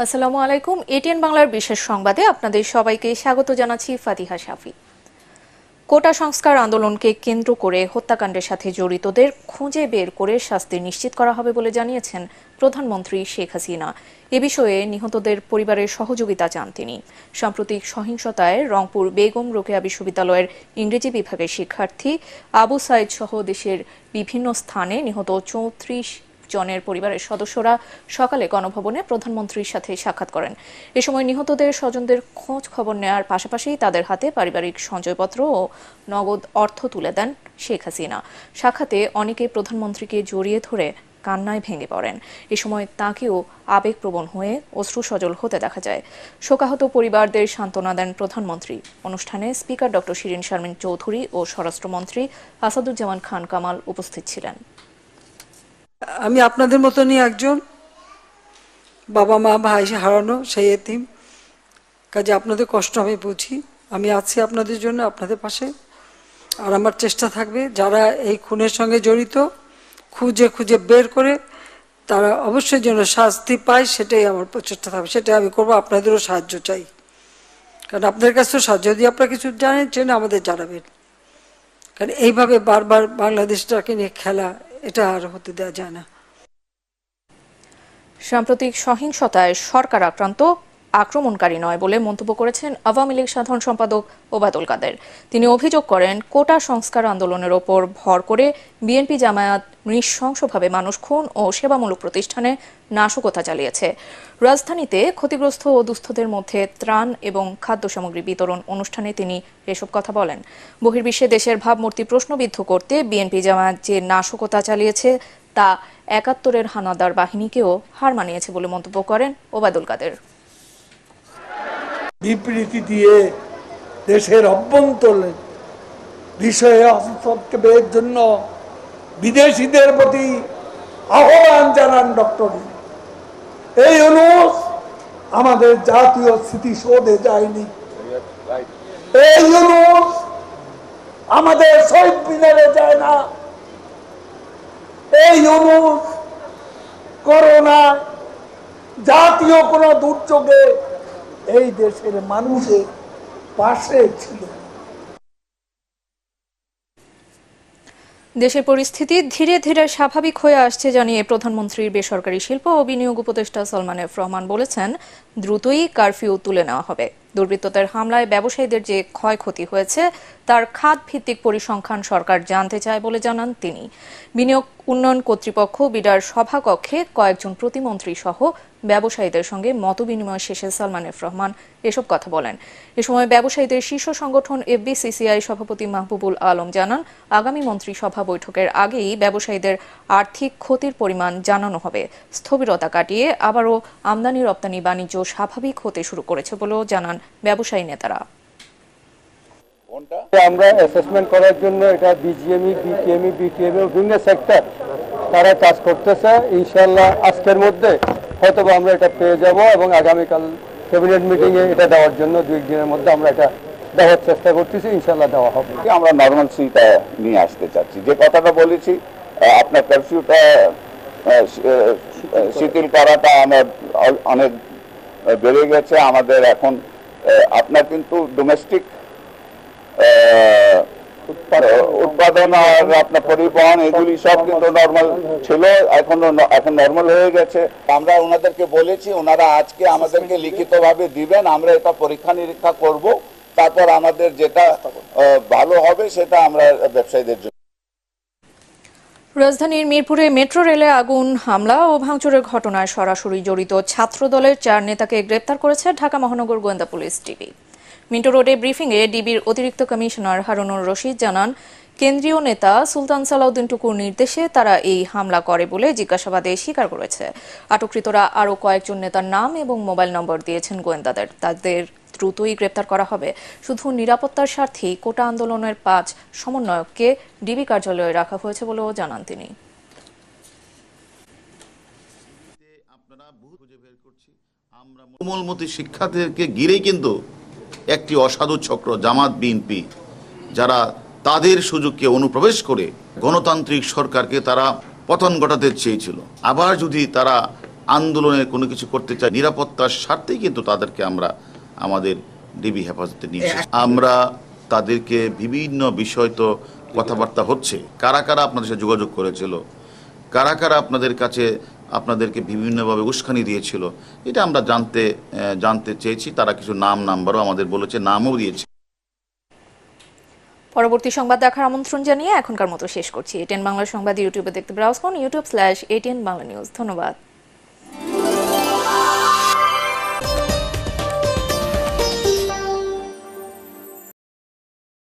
আসসালামু আলাইকুম। এটিএন বাংলার বিশেষ সংবাদে আপনাদের সবাইকে স্বাগত জানাচ্ছি ফাতিহা শাফি। কোটা সংস্কার আন্দোলনকে কেন্দ্র করে হত্যাকাণ্ডের সাথে জড়িতদের খুঁজে বের করে শাস্তি নিশ্চিত করা হবে বলে জানিয়েছেন প্রধানমন্ত্রী শেখ হাসিনা। এ বিষয়ে নিহতদের পরিবারের সহযোগিতা চান তিনি। সাম্প্রতিক সহিংসতায় রংপুর বেগম রোকেয়া বিশ্ববিদ্যালয়ের ইংরেজি বিভাগের শিক্ষার্থী আবু সাইদ সহ দেশের বিভিন্ন স্থানে নিহত ৩৪ জনের পরিবারের সদস্যরা সকালে গণভবনে প্রধানমন্ত্রীর সাথে সাক্ষাৎ করেন। এ সময় নিহতদের স্বজনদের খোঁজ খবর নেওয়ার পাশাপাশি তাদের হাতে পারিবারিক সঞ্চয়পত্র ও নগদ অর্থ তুলে দেন শেখ হাসিনা। সাক্ষাতে অনেকে প্রধানমন্ত্রীকে জড়িয়ে ধরে কান্নায় ভেঙে পড়েন। এ সময় তাঁকেও আবেগপ্রবণ হয়ে অশ্রুসজল হতে দেখা যায়। শোকাহত পরিবারদের সান্ত্বনা দেন প্রধানমন্ত্রী। অনুষ্ঠানে স্পিকার ডক্টর শিরিন শারমিন চৌধুরী ও স্বরাষ্ট্রমন্ত্রী আসাদুজ্জামান খান কামাল উপস্থিত ছিলেন। আমি আপনাদের মতনই একজন বাবা মা ভাই হারানো সেই এতিম, কাজে আপনাদের কষ্ট আমি বুঝি। আমি আছি আপনাদের জন্য, আপনাদের পাশে। আর আমার চেষ্টা থাকবে যারা এই খুনের সঙ্গে জড়িত খুঁজে খুঁজে বের করে তারা অবশ্যই যেন শাস্তি পায়, সেটাই আমার প্রচেষ্টা থাকবে। সেটাই আমি করবো। আপনাদেরও সাহায্য চাই, কারণ আপনাদের কাছেও সাহায্য, যদি আপনারা কিছু জানেন চেনে আমাদের জানাবেন। কারণ এইভাবে বারবার বাংলাদেশটাকে নিয়ে খেলা, এটা আর হতে দেওয়া যায় না। সাম্প্রতিক সহিংসতায় সরকার আক্রমণকারী নয় বলে মন্তব্য করেছেন আওয়ামী লীগ সাধারণ সম্পাদক ওবায়দুল কাদের। তিনি অভিযোগ করেন, কোটা সংস্কার আন্দোলনের ওপর ভর করে বিএনপি জামায়াত নৃশংসভাবে মানুষ খুন ও সেবামূলক প্রতিষ্ঠানে নাশকতা চালিয়েছে। রাজধানীতে ক্ষতিগ্রস্ত ও দুস্থদের মধ্যে ত্রাণ এবং খাদ্য সামগ্রী বিতরণ অনুষ্ঠানে তিনি এসব কথা বলেন। বহির্বিশ্বে দেশের ভাবমূর্তি প্রশ্নবিদ্ধ করতে বিএনপি জামায়াত যে নাশকতা চালিয়েছে তা ৭১-এর হানাদার বাহিনীকেও হার মানিয়েছে বলে মন্তব্য করেন ওবায়দুল কাদের। বিবৃতি দিয়ে দেশের অভ্যন্তরে বিষয়ে হস্তক্ষেপের জন্য বিদেশিদের প্রতি আহ্বান জানান ডক্টর। এই অনুরোধ আমাদের জাতীয় স্মৃতিসৌধে যায়নি, এই অনুরোধ আমাদের শহীদ মিনারে যায় না, এই অনুরোধ করোনা জাতীয় কোন দুর্যোগে এই দেশের মানুষের পাশে ছিল। দেশের পরিস্থিতি ধীরে ধীরে স্বাভাবিক হয়ে আসছে জানিয়ে প্রধানমন্ত্রীর বেসরকারি শিল্প ও বিনিয়োগ উপদেষ্টা সালমান এফ রহমান বলেছেন, দ্রুতই কারফিউ তুলে নেওয়া হবে। দুর্বৃত্তদের হামলায় ব্যবসায়ীদের যে ক্ষয়ক্ষতি হয়েছে তার খাত ভিত্তিক পরিসংখ্যান সরকার জানতে চায় বলে জানান তিনি। বিনিয়োগ উন্নয়ন কর্তৃপক্ষ বিডার সভাকক্ষে কয়েকজন প্রতিমন্ত্রী সহ ব্যবসায়ীদের সঙ্গে মতবিনিময় শেষে সালমান এফ রহমান এসব কথা বলেন। এ সময় ব্যবসায়ীদের শীর্ষ সংগঠন এফবিসিসিআই সভাপতি মাহবুবুল আলম জানান, আগামী মন্ত্রিসভা বৈঠকের আগেই ব্যবসায়ীদের আর্থিক ক্ষতির পরিমাণ জানানো হবে। স্থবিরতা কাটিয়ে আবারও আমদানি রপ্তানি বাণিজ্য স্বাভাবিক হতে শুরু করেছে বলেও জানান ব্যবসায়ী নেতারা। আমরা অ্যাসেসমেন্ট করার জন্য এটা বিজিএমই, বিটিএমই, বিটিএমই বিভিন্ন সেক্টর তারা কাজ করতেছে। ইনশাল্লাহ আজকের মধ্যে হয়তো আমরা এটা পেয়ে যাব এবং আগামীকাল ক্যাবিনেট মিটিংয়ে এটা দেওয়ার জন্য 2 দিনের মধ্যে আমরা এটা দেওয়ার চেষ্টা করতেছি। ইনশাল্লাহ দেওয়া হবে। আমরা নর্মালসিটা নিয়ে আসতে চাচ্ছি। যে কথাটা বলেছি, আপনার কারফিউটা শিথিল করাটা আমার অনেক বেড়ে গেছে। আমাদের এখন আপনার কিন্তু ডোমেস্টিক উৎপাদন আর আপনার পরিবহন এগুলি সব কিন্তু নর্মাল ছিল, এখন নর্মাল হয়ে গেছে। আমরা ওনাদেরকে বলেছি, ওনারা আজকে আমাদেরকে লিখিতভাবে দিবেন, আমরা এটা পরীক্ষা নিরীক্ষা করব, তারপর আমাদের যেটা ভালো হবে সেটা আমরা ব্যবসায়ীদের জন্য। রাজধানীর মিরপুরে মেট্রো রেলে আগুন হামলা ও ভাঙচুরের ঘটনায় সরাসরি জড়িত ছাত্রদলের 4 নেতাকে গ্রেপ্তার করেছে ঢাকা মহানগর গোয়েন্দা পুলিশ ডিবি। মিন্টো রোডে ব্রিফিংয়ে ডিবির অতিরিক্ত কমিশনার হারুনুর রশিদ জানান, কেন্দ্রীয় নেতা সুলতান সালাউদ্দিন টুকুর নির্দেশে তারা এই হামলা করে বলে জিজ্ঞাসাবাদে স্বীকার করেছে। আটককৃতরা আরও কয়েকজন নেতার নাম এবং মোবাইল নম্বর দিয়েছেন গোয়েন্দাদের। তাদের দ্রুতই গ্রেপ্তার করা হবে। শুধু নিরাপত্তার স্বার্থেই কোটা আন্দোলনের 5 সমন্বয়ককে ডিবি কার্যালয়ে রাখা হয়েছে বলেও জানান তিনি। কোমলমতি শিক্ষার্থীদেরকে ঘিরেই কিন্তু একটি অসাধু চক্র জামাত বিএনপি, যারা তাদের সুযোগকে অনুপ্রবেশ করে গণতান্ত্রিক সরকারকে তারা পতন ঘটাতে চেয়েছিল। আবার যদি তারা আন্দোলনের কোনো কিছু করতে চায়, নিরাপত্তার স্বার্থেই কিন্তু তাদেরকে আমরা আমাদের ডিবি হেফাজতে নিয়েছি। আমরা তাদেরকে বিভিন্ন বিষয় তো কথাবার্তা হচ্ছে, কারা কারা আপনাদের সাথে যোগাযোগ করেছিল, কারা কারা আপনাদের কাছে আপনাদেরকে বিভিন্নভাবে উস্কানি দিয়েছিল, এটা আমরা জানতে চেয়েছি। তারা কিছু নাম্বারও আমাদের বলেছে, নামও দিয়েছে। পরবর্তী সংবাদ দেখার আমন্ত্রণ জানিয়ে এখনকার মতো শেষ করছি। এটিএন বাংলা সংবাদ ইউটিউবে দেখতে ব্রাউজ করুন youtube/ATN Bangla News। ধন্যবাদ।